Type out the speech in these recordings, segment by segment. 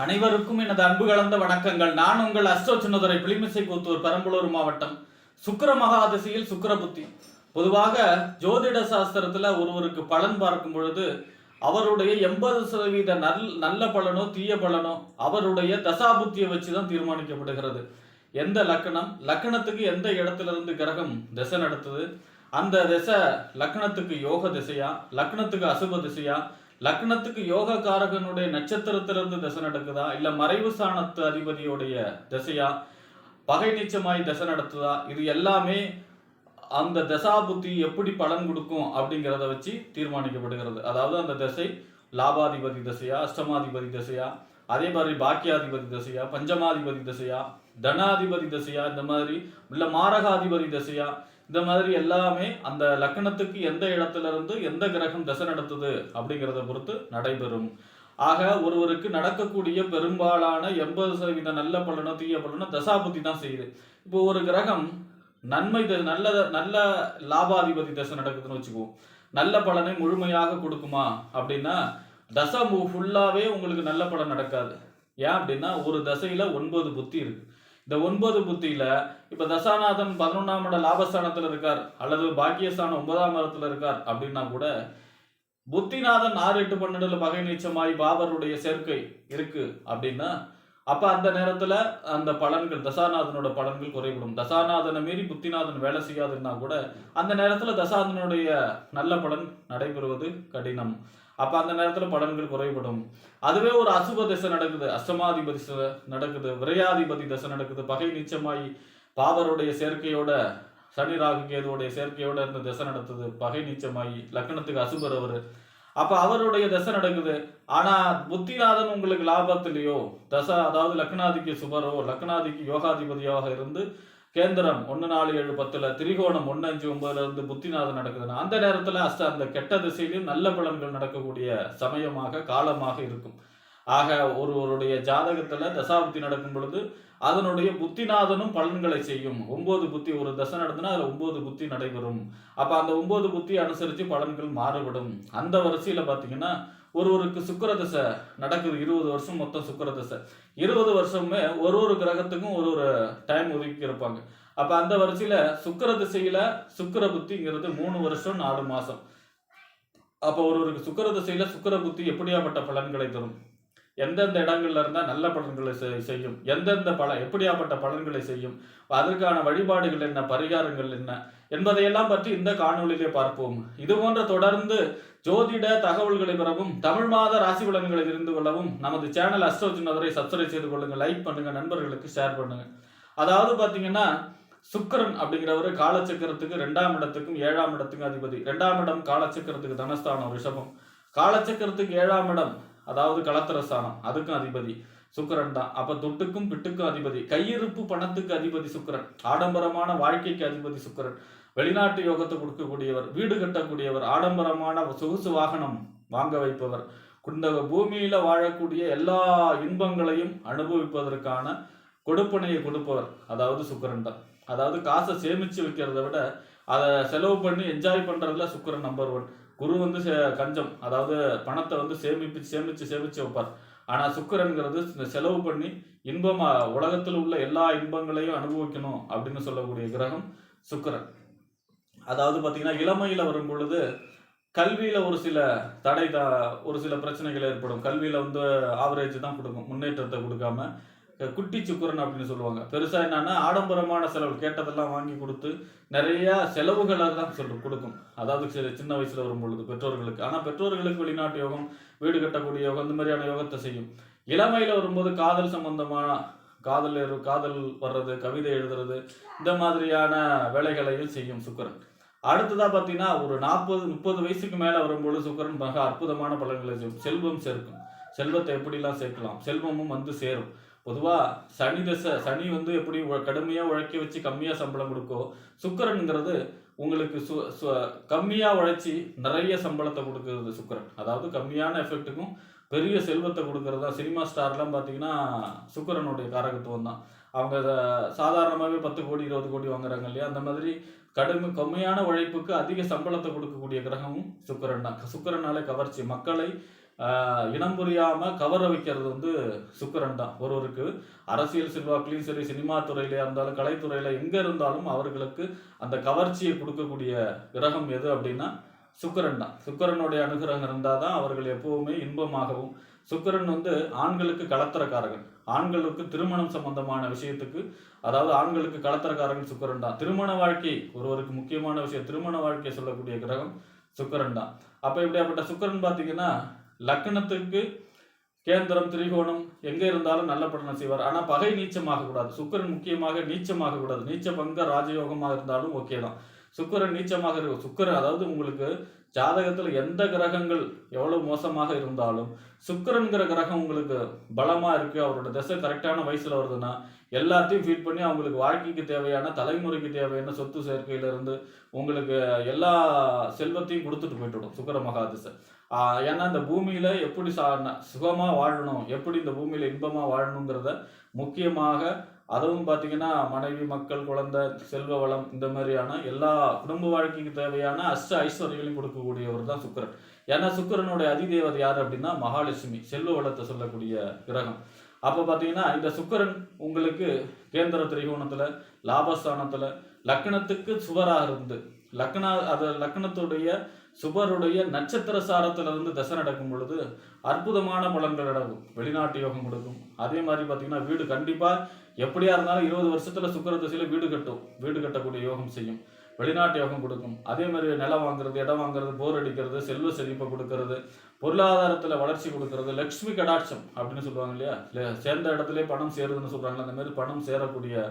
அனைவருக்கும் எனது அன்பு கலந்த வணக்கங்கள். நான் உங்கள் அஸ்ட்ரோ சின்னதுரை பிளிமிசை கூத்தூர் பெரம்பலூர் மாவட்டம். சுக்கிர மகாதிசையில் சுக்கிர புத்தி. பொதுவாக ஜோதிட சாஸ்திரத்துல ஒருவருக்கு பலன் பார்க்கும் பொழுது அவருடைய 80% நல்ல பலனோ தீய பலனோ அவருடைய தசாபுத்தியை வச்சுதான் தீர்மானிக்கப்படுகிறது. எந்த லக்கணத்துக்கு எந்த இடத்துல இருந்து கிரகம் திசை நடத்துது, அந்த திசை லக்கணத்துக்கு யோக திசையா, லக்கணத்துக்கு அசுப திசையா, லக்னத்துக்கு யோக காரகனுடைய நட்சத்திரத்திலிருந்து திசை நடக்குதா, இல்ல மறைவு ஸ்தானத்து அதிபதியுடைய திசையா, பகை நீச்சமாய் திசை நடத்துதா, இது எல்லாமே அந்த தசா புத்தி எப்படி பலன் கொடுக்கும் அப்படிங்கிறத வச்சு தீர்மானிக்கப்படுகிறது. அதாவது அந்த திசை லாபாதிபதி திசையா, அஷ்டமாதிபதி திசையா, அதே மாதிரி பாக்கியாதிபதி திசையா, பஞ்சமாதிபதி திசையா, தனாதிபதி திசையா, இந்த மாதிரி இல்ல மாரகாதிபதி திசையா, இந்த மாதிரி எல்லாமே அந்த லக்னத்துக்கு எந்த இடத்துல இருந்து எந்த கிரகம் தசை நடத்துது அப்படிங்கிறத பொறுத்து நடைபெறும். ஆக ஒருவருக்கு நடக்கக்கூடிய பெரும்பாலான 80% நல்ல பலனோ தீய பலனோ தசாபுத்தி தான் செய்யுது. இப்போ ஒரு கிரகம் நன்மை நல்ல லாபாதிபதி தசை நடக்குதுன்னு வச்சுக்குவோம், நல்ல பலனை முழுமையாக கொடுக்குமா அப்படின்னா தசை ஃபுல்லாவே உங்களுக்கு நல்ல பலன் நடக்காது. ஏன் அப்படின்னா ஒரு தசையில 9 புத்தி இருக்கு. இந்த 9 புத்தியில இப்ப தசாநாதன் 11ஆம் இட லாபஸ்தானத்துல இருக்கார், அல்லது பாக்கியஸ்தானம் 9ஆம் இடத்துல இருக்கார் அப்படின்னா கூட புத்திநாதன் 6, 8, 12 பகை நீச்சமாய் பாபருடைய சேர்க்கை இருக்கு அப்படின்னா அப்ப அந்த நேரத்துல அந்த பலன்கள் தசாநாதனோட பலன்கள் குறைபடும். தசாநாதனை மீறி புத்திநாதன் வேலை செய்யாதுன்னா கூட அந்த நேரத்துல தசாநாதனுடைய நல்ல பலன் நடைபெறுவது கடினம். அப்ப அந்த நேரத்துல பலன்கள் குறைபடும். அதுவே ஒரு அசுப திசை நடக்குது, அஷ்டமாதிபதி நடக்குது, விரையாதிபதி தசை நடக்குது, பகை நீச்சமாய் பாவருடைய சேர்க்கையோட சனி ராகு கேதுவோடைய சேர்க்கையோட இருந்து திசை நடத்துது, பகை நீச்சமாயி லக்னத்துக்கு அசுபர் அவரு, அப்ப அவருடைய தசை நடக்குது. ஆனா புத்திநாதன் உங்களுக்கு லாபத்திலேயோ அதாவது லக்னாதிக்கு சுபரோ லக்னாதிக்கு யோகாதிபதியாக இருந்து கேந்திரம் 1, 4, 7, 10 திரிகோணம் 1, 5, 9 இருந்து புத்திநாதன் நடக்குதுன்னா அந்த நேரத்துல அந்த கெட்ட திசையிலும் நல்ல பலன்கள் நடக்கக்கூடிய சமயமாக காலமாக இருக்கும். ஆக ஒருவருடைய ஜாதகத்துல தசாபுத்தி நடக்கும் பொழுது அதனுடைய புத்திநாதனும் பலன்களை செய்யும். 9 புத்தி ஒரு தசை நடந்ததுன்னா அதுல 9 புத்தி நடைபெறும். அப்ப அந்த 9 புத்தி அனுசரித்து பலன்கள் மாறுபடும். அந்த வரிசையில பாத்தீங்கன்னா ஒருவருக்கு சுக்கிர தசை நடக்குது, 20 வருஷம் மொத்தம் சுக்கிர தசை. 20 வருஷமே ஒரு கிரகத்துக்கும் ஒரு டைம் ஒதுக்கி இருப்பாங்க. அப்ப அந்த வரிசையில சுக்கிர திசையில சுக்கிர புத்திங்கிறது 3 வருஷம் 4 மாசம். அப்ப ஒருவருக்கு சுக்கிர திசையில சுக்கிர புத்தி எப்படியாப்பட்ட பலன்களை தரும், எந்தெந்த இடங்கள்ல இருந்தா நல்ல பலன்களை செய்யும், எந்தெந்த எப்படியாப்பட்ட பலன்களை செய்யும், அதற்கான வழிபாடுகள் என்ன, பரிகாரங்கள் என்ன என்பதையெல்லாம் பற்றி இந்த காணொலியிலே பார்ப்போம். இது போன்ற தொடர்ந்து ஜோதிட தகவல்களை பெறவும் தமிழ் மாத ராசி பலன்களை தெரிந்து கொள்ளவும் நமது சேனல் அஸ்ட்ரோ சின்னதுரை சப்ஸ்கிரைப் செய்து கொள்ளுங்க, லைக் பண்ணுங்க, நண்பர்களுக்கு ஷேர் பண்ணுங்க. அதாவது பாத்தீங்கன்னா சுக்கிரன் அப்படிங்கிறவரு காலச்சக்கரத்துக்கு 2ஆம் இடத்துக்கும் 7ஆம் இடத்துக்கும் அதிபதி. 2ஆம் இடம் காலச்சக்கரத்துக்கு தனஸ்தானம் ரிஷபம், காலச்சக்கரத்துக்கு 7ஆம் இடம் அதாவது களத்திரஸ்தானம் அதுக்கும் அதிபதி சுக்கிரன் தான். அப்ப தொட்டுக்கும் பிட்டுக்கும் அதிபதி, கையிருப்பு பணத்துக்கு அதிபதி சுக்கிரன், ஆடம்பரமான வாழ்க்கைக்கு அதிபதி சுக்கிரன், வெளிநாட்டு யோகத்தை கொடுக்கக்கூடியவர், வீடு கட்டக்கூடியவர், ஆடம்பரமான சொகுசு வாகனம் வாங்க வைப்பவர், இந்த பூமியில வாழக்கூடிய எல்லா இன்பங்களையும் அனுபவிப்பதற்கான கொடுப்பனையை கொடுப்பவர் அதாவது சுக்கிரன் தான். அதாவது காசை சேமிச்சு வைக்கிறத விட அதை செலவு பண்ணி என்ஜாய் பண்றதுல சுக்கிரன் நம்பர் 1. குரு வந்து கஞ்சம், அதாவது பணத்தை வந்து சேமிச்சு வைப்பார். ஆனா சுக்கிரன்கிறது செலவு பண்ணி இன்பமா உலகத்தில் உள்ள எல்லா இன்பங்களையும் அனுபவிக்கணும் அப்படின்னு சொல்லக்கூடிய கிரகம் சுக்கிரன். அதாவது பாத்தீங்கன்னா இளமையில வரும் பொழுது கல்வியில ஒரு சில பிரச்சனைகள் ஏற்படும். கல்வியில வந்து ஆவரேஜ் தான் கொடுக்கும், முன்னேற்றத்தை கொடுக்காம குட்டி சுக்கிரன் அப்படின்னு சொல்லுவாங்க. பெருசா என்னன்னா ஆடம்பரமான செலவு கேட்டதெல்லாம் வாங்கி கொடுத்து நிறைய செலவுகளை தான் கொடுக்கும். அதாவது சின்ன வயசுல வரும் பொழுது பெற்றோர்களுக்கு. ஆனா பெற்றோர்களுக்கு வெளிநாட்டு யோகம், வீடு கட்டக்கூடிய யோகம், இந்த மாதிரியான யோகத்தை செய்யும். இளமையில வரும்போது காதல் சம்பந்தமான காதல் வர்றது, கவிதை எழுதுறது, இந்த மாதிரியான வேலைகளையும் செய்யும் சுக்கிரன். அடுத்ததா பாத்தீங்கன்னா ஒரு 40-30 வயசுக்கு மேல வரும்போது சுக்கிரன் மிக அற்புதமான பலன்களை செய்யும். செல்வம் சேர்க்கும். செல்வத்தை எப்படிலாம் சேர்க்கலாம், செல்வமும் வந்து சேரும். பொதுவா சனி வந்து எப்படி கடுமையா உழைக்க வச்சு கம்மியா சம்பளம் கொடுக்கோ, சுக்கிரன்ங்கிறது உங்களுக்கு கம்மியா உழைச்சி நிறைய சம்பளத்தை கொடுக்கறது சுக்கிரன். அதாவது கம்மியான எஃபெக்ட்டுக்கும் பெரிய செல்வத்தை கொடுக்கறது தான். சினிமா ஸ்டார்லாம் பார்த்தீங்கன்னா சுக்கிரனுடைய காரகத்துவம் தான். அவங்க சாதாரணமாகவே 10 கோடி 20 கோடி வாங்குறாங்க இல்லையா, அந்த மாதிரி கம்மியான உழைப்புக்கு அதிக சம்பளத்தை கொடுக்கக்கூடிய கிரகமும் சுக்கிரன் தான். சுக்கிரனாலே கவர்ச்சி, மக்களை இனம் புரியாம கவர வைக்கிறது வந்து சுக்கிரன் தான். ஒருவருக்கு அரசியல் செல்வாக்குலையும் சரி, சினிமா துறையில இருந்தாலும், கலைத்துறையில எங்க இருந்தாலும் அவர்களுக்கு அந்த கவர்ச்சியை கொடுக்கக்கூடிய கிரகம் எது அப்படின்னா சுக்கிரன் தான். சுக்கிரனுடைய அனுகிரகம் இருந்தால் தான் அவர்கள் எப்பவுமே இன்பமாகவும். சுக்கிரன் வந்து ஆண்களுக்கு கலத்திரக்காரகன். ஆண்களுக்கு திருமணம் சம்பந்தமான விஷயத்துக்கு, அதாவது ஆண்களுக்கு கலத்திரக்காரகன் சுக்கிரன் தான். திருமண வாழ்க்கை ஒருவருக்கு முக்கியமான விஷயம், திருமண வாழ்க்கையை சொல்லக்கூடிய கிரகம் சுக்கிரன் தான். அப்ப இப்படியாப்பட்ட சுக்கிரன் பார்த்தீங்கன்னா லக்னத்துக்கு கேந்திரம் திரிகோணம் எங்க இருந்தாலும் நல்ல பலனை செய்வார். ஆனா பகை நீச்சமாக கூடாது. சுக்கிரன் முக்கியமாக நீச்சமாக கூடாது. நீச்ச பங்க ராஜயோகமாக இருந்தாலும் ஓகே தான். சுக்கிரன் நீச்சமாக இருக்கும். சுக்கிரன் அதாவது உங்களுக்கு ஜாதகத்துல எந்த கிரகங்கள் எவ்வளவு மோசமாக இருந்தாலும் சுக்கிரன்கிற கிரகம் உங்களுக்கு பலமா இருக்கு, அவரோட திசை கரெக்டான வயசுல வருதுன்னா எல்லாத்தையும் ஃபீட் பண்ணி அவங்களுக்கு வாழ்க்கைக்கு தேவையான, தலைமுறைக்கு தேவையான சொத்து சேர்க்கையில இருந்து உங்களுக்கு எல்லா செல்வத்தையும் கொடுத்துட்டு போயிட்டு சுக்கிர மகாதிசை. ஏன்னா இந்த பூமியில எப்படி சுகமா வாழணும், எப்படி இந்த பூமியில இன்பமா வாழணுங்கிறத முக்கியமாக, அதுவும் பார்த்தீங்கன்னா மனைவி, மக்கள், குழந்தை, செல்வ வளம், இந்த மாதிரியான எல்லா குடும்ப வாழ்க்கைக்கு தேவையான அஷ்ட ஐஸ்வர்யங்களையும் கொடுக்கக்கூடியவர் தான் சுக்கிரன். ஏன்னா சுக்கிரனுடைய அதிதேவதை யார் அப்படின்னா மகாலட்சுமி, செல்வ வளத்தை சொல்லக்கூடிய கிரகம். அப்போ பார்த்தீங்கன்னா இந்த சுக்கிரன் உங்களுக்கு கேந்திர திரிகோணத்துல, லாபஸ்தானத்துல, லக்னத்துக்கு சுவராக இருந்து, லக்னத்துடைய சுபருடைய நட்சத்திர சாரத்துல இருந்து தசை நடக்கும் பொழுது அற்புதமான பலன்கள் நடக்கும். வெளிநாட்டு யோகம் கொடுக்கும். அதே மாதிரி பார்த்தீங்கன்னா வீடு கண்டிப்பா எப்படியா இருந்தாலும் 20 வருஷத்துல சுக்கிர திசையில வீடு கட்டக்கூடிய யோகம் செய்யும். வெளிநாட்டு யோகம் கொடுக்கும். அதே மாதிரி நிலம் வாங்குறது, இடம் வாங்குறது, போர் அடிக்கிறது, செல்வ செழிப்பை கொடுக்கறது, பொருளாதாரத்துல வளர்ச்சி கொடுக்கறது, லக்ஷ்மி கடாட்சம் அப்படின்னு சொல்லுவாங்க இல்லையா, சேர்ந்த இடத்துல பணம் சேருதுன்னு சொல்றாங்களா, அந்த மாதிரி பணம் சேரக்கூடிய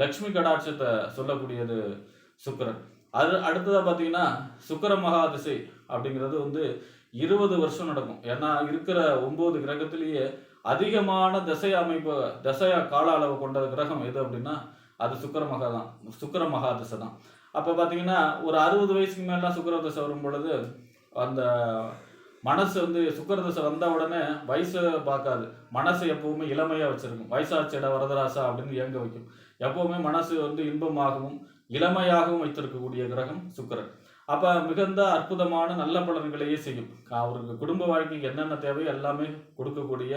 லக்ஷ்மி கடாட்சத்தை சொல்லக்கூடியது சுக்கிரன். அடுத்ததா பார்த்தீங்கன்னா சுக்கிர மகாதிசை அப்படிங்கிறது வந்து 20 வருஷம் நடக்கும். ஏன்னா இருக்கிற 9 கிரகத்திலேயே அதிகமான திசை கால அளவு கொண்ட கிரகம் எது அப்படின்னா அது சுக்கிர மகாதிசை தான். அப்போ பார்த்தீங்கன்னா ஒரு 60 வயசுக்கு மேலாம் சுக்கிர திசை வரும் பொழுது அந்த மனசு வந்து சுக்கிர திசை வந்த உடனே வயசை பார்க்காது. மனசை எப்பவுமே இளமையா வச்சிருக்கும். வயசாச்சேட வரதராசா அப்படின்னு இயங்க வைக்கும். எப்பவுமே மனசு வந்து இன்பமாகவும் இளமையாகவும் வைத்திருக்கக்கூடிய கிரகம் சுக்கிரன். அப்ப மிகுந்த அற்புதமான நல்ல பலன்களையே செய்யும். அவருக்கு குடும்ப வாழ்க்கைக்கு என்னென்ன தேவை எல்லாமே கொடுக்கக்கூடிய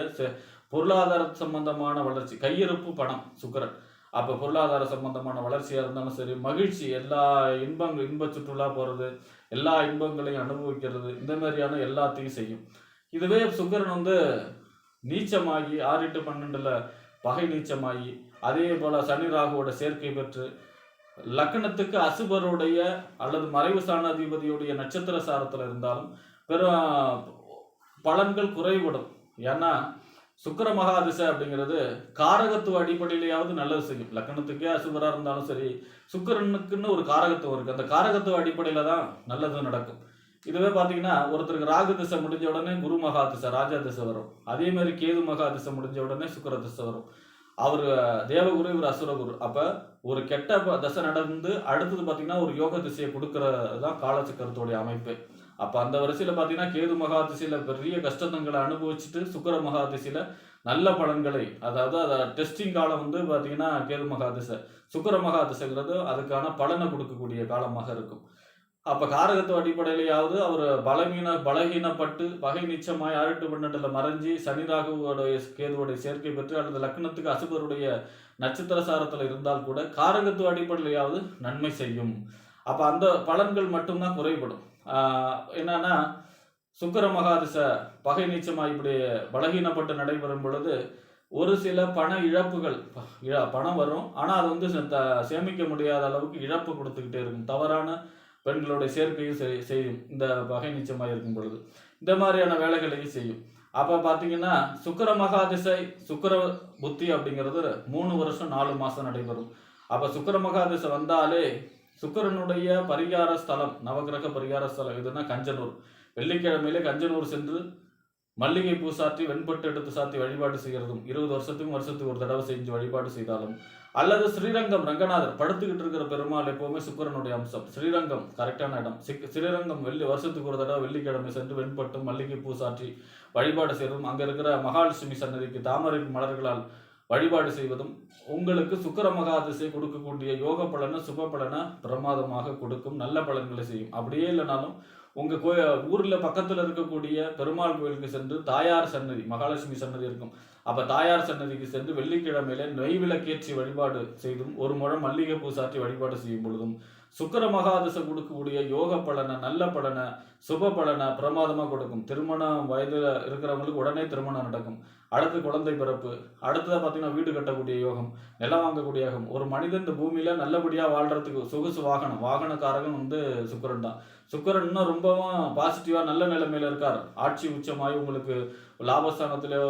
பொருளாதார சம்பந்தமான வளர்ச்சி, கையிருப்பு, பணம் சுக்கிரன். அப்ப பொருளாதார சம்பந்தமான வளர்ச்சியா இருந்தாலும் சரி, மகிழ்ச்சி, எல்லா இன்ப சுற்றுலா போறது, எல்லா இன்பங்களையும் அனுபவிக்கிறது, இந்த மாதிரியான எல்லாத்தையும் செய்யும். இதுவே சுக்கிரன் வந்து நீச்சமாகி 6-8-12 பகை நீச்சமாகி, அதே போல சனி ராகுவோட சேர்க்கை பெற்று லக்னத்துக்கு அசுபருடைய அல்லது மறைவு ஸ்தானாதிபதியுடைய நட்சத்திர சாரத்துல இருந்தாலும் பெரும் பலன்கள் குறைவிடும். ஏன்னா சுக்கிர மகாதிசை அப்படிங்கிறது காரகத்துவ அடிப்படையிலேயாவது நல்லது செய்யும். லக்னத்துக்கே அசுபரா இருந்தாலும் சரி, சுக்கிரனுக்குன்னு ஒரு காரகத்துவம் இருக்கு. அந்த காரகத்துவ அடிப்படையில தான் நல்லது நடக்கும். இதுவே பார்த்தீங்கன்னா ஒருத்தருக்கு ராகு திசை முடிஞ்ச உடனே குரு மகாதிசை ராஜா திசை வரும். அதே மாதிரி கேது மகாதிசை முடிஞ்ச உடனே சுக்கிர திசை வரும். அவர் தேவகுரு, இவர் அசுரகுரு. அப்ப ஒரு கெட்ட தசை நடந்து அடுத்தது பார்த்தீங்கன்னா ஒரு யோக திசையை கொடுக்கறதுதான் காலச்சக்கரத்துடைய அமைப்பு. அப்ப அந்த வரிசையில பார்த்தீங்கன்னா கேது மகாதிசையில பெரிய கஷ்டங்களை அனுபவிச்சுட்டு சுக்கிர மகாதிசையில நல்ல பலன்களை, அதாவது டெஸ்டிங் காலம் வந்து பார்த்தீங்கன்னா கேது மகாதிசை. சுக்கிர மகாதிசைங்கிறது அதுக்கான பலனை கொடுக்கக்கூடிய காலமாக இருக்கும். அப்ப காரகத்துவ அடிப்படையிலேயாவது அவர் பலகீனப்பட்டு பகை நீச்சமாய் 6-12 மறைஞ்சி சனி ராகுவோடைய கேதுவோடைய சேர்க்கை பெற்று அல்லது லக்னத்துக்கு அசுபருடைய நட்சத்திர சாரத்துல இருந்தால் கூட காரகத்துவ அடிப்படையிலேயாவது நன்மை செய்யும். அப்ப அந்த பலன்கள் மட்டும்தான் குறைபடும். என்னன்னா சுக்கிர மகாதிசை பகை நீச்சமாய் இப்படி பலகீனப்பட்டு நடைபெறும் பொழுது ஒரு சில பண இழப்புகள், பணம் வரும், ஆனா அது வந்து சேமிக்க முடியாத அளவுக்கு இழப்பு கொடுத்துக்கிட்டே இருக்கும். தவறான பெண்களுடைய சேர்க்கையும் செய்யும் இந்த பகை நிச்சயமாக இருக்கும் பொழுது. இந்த மாதிரியான வேலைகளையும் செய்யும். அப்ப பாத்தீங்கன்னா சுக்கிர மகாதிசை சுக்கிர புத்தி அப்படிங்கிறது 3 வருஷம் 4 மாசம் நடைபெறும். அப்ப சுக்கிர மகாதிசை வந்தாலே சுக்கிரனுடைய பரிகார ஸ்தலம், நவகிரக பரிகார ஸ்தலம் எதுனா கஞ்சனூர். வெள்ளிக்கிழமையிலே கஞ்சனூர் சென்று மல்லிகை பூ சாத்தி வெண்பட்டு எடுத்து சாத்தி வழிபாடு செய்கிறதும், 20 வருஷத்துக்கு ஒரு தடவை செஞ்சு வழிபாடு செய்தாலும், அல்லது ஸ்ரீரங்கம் ரங்கநாதர் படுத்துக்கிட்டு இருக்கிற பெருமாள் எப்பவுமே சுக்கிரனுடைய அம்சம். ஸ்ரீரங்கம் கரெக்டான இடம். ஸ்ரீரங்கம் வருஷத்துக்கு ஒரு தடவை வெள்ளிக்கிழமை சென்று வெண்பட்டும் மல்லிகை பூ சாற்றி வழிபாடு செய்வதும், அங்க இருக்கிற மகாலட்சுமி சன்னதிக்கு தாமரை மலர்களால் வழிபாடு செய்வதும் உங்களுக்கு சுக்கிர மகாதிசை கொடுக்கக்கூடிய யோக பலனை, சுப பலனை பிரமாதமாக கொடுக்கும். நல்ல பலன்களை செய்யும். அப்படியே இல்லைனாலும் உங்க ஊர்ல பக்கத்துல இருக்கக்கூடிய பெருமாள் கோயிலுக்கு சென்று தாயார் சன்னதி, மகாலட்சுமி சன்னதி இருக்கும். அப்ப தாயார் சன்னதிக்கு சென்று வெள்ளிக்கிழமையில நெய் விளக்கேற்றி வழிபாடு செய்தும், ஒரு முழம் மல்லிகை பூ சாற்றி வழிபாடு செய்யும் பொழுதும், சுக்கிர மகாதசை கொடுக்கக்கூடிய யோக பலனை, நல்ல பலனை, சுப பலனை பிரமாதமா கொடுக்கும். திருமணம் வயதுல இருக்கிறவங்களுக்கு உடனே திருமணம் நடக்கும். அடுத்து குழந்தை பிறப்பு, அடுத்ததா பாத்தீங்கன்னா வீடு கட்டக்கூடிய யோகம், நிலம் வாங்கக்கூடிய யோகம். ஒரு மனிதன் இந்த பூமியில நல்லபடியா வாழ்றதுக்கு சொகுசு வாகனக்காரகன் சுக்கிரன் தான். சுக்கிரன் இன்னும் ரொம்பவும் பாசிட்டிவா நல்ல நிலைமையில இருக்கார். ஆட்சி உச்சமாய் உங்களுக்கு லாபஸ்தானத்திலேயோ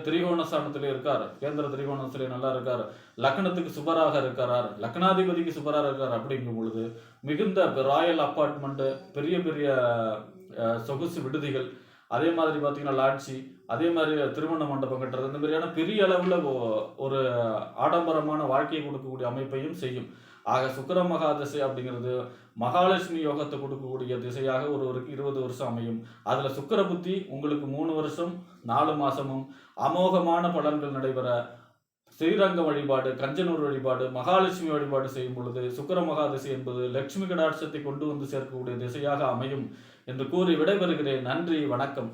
திரிகோணஸ்தானத்திலே இருக்கார். கேந்திர திரிகோணத்திலே நல்லா இருக்கார். லக்னத்துக்கு சுபராக இருக்கிறார், லக்னாதிபதிக்கு சுபராக இருக்கார். அப்படிங்கும் பொழுது மிகுந்த ராயல் அப்பார்ட்மெண்ட், பெரிய பெரிய சொகுசு விடுதிகள், அதே மாதிரி பார்த்தீங்கன்னா லாட்சி, அதே மாதிரி திருமண மண்டபம் கட்டுறது, இந்த மாதிரியான பெரிய அளவில் ஒரு ஆடம்பரமான வாழ்க்கையை கொடுக்கக்கூடிய அமைப்பையும் செய்யும். ஆக சுக்கிர மகாதசை அப்படிங்கிறது மகாலட்சுமி யோகத்தை கொடுக்கக்கூடிய திசையாக ஒருவருக்கு 20 வருஷம் அமையும். அதில் சுக்கிர புத்தி உங்களுக்கு 3 வருஷம் 4 மாசமும் அமோகமான பலன்கள் நடைபெற ஸ்ரீரங்க வழிபாடு, கஞ்சனூர் வழிபாடு, மகாலட்சுமி வழிபாடு செய்யும் பொழுது சுக்கிர மகாதசை என்பது லட்சுமி கடாட்சத்தை கொண்டு வந்து சேர்க்கக்கூடிய திசையாக அமையும் என்று கூறி விடைபெறுகிறேன். நன்றி, வணக்கம்.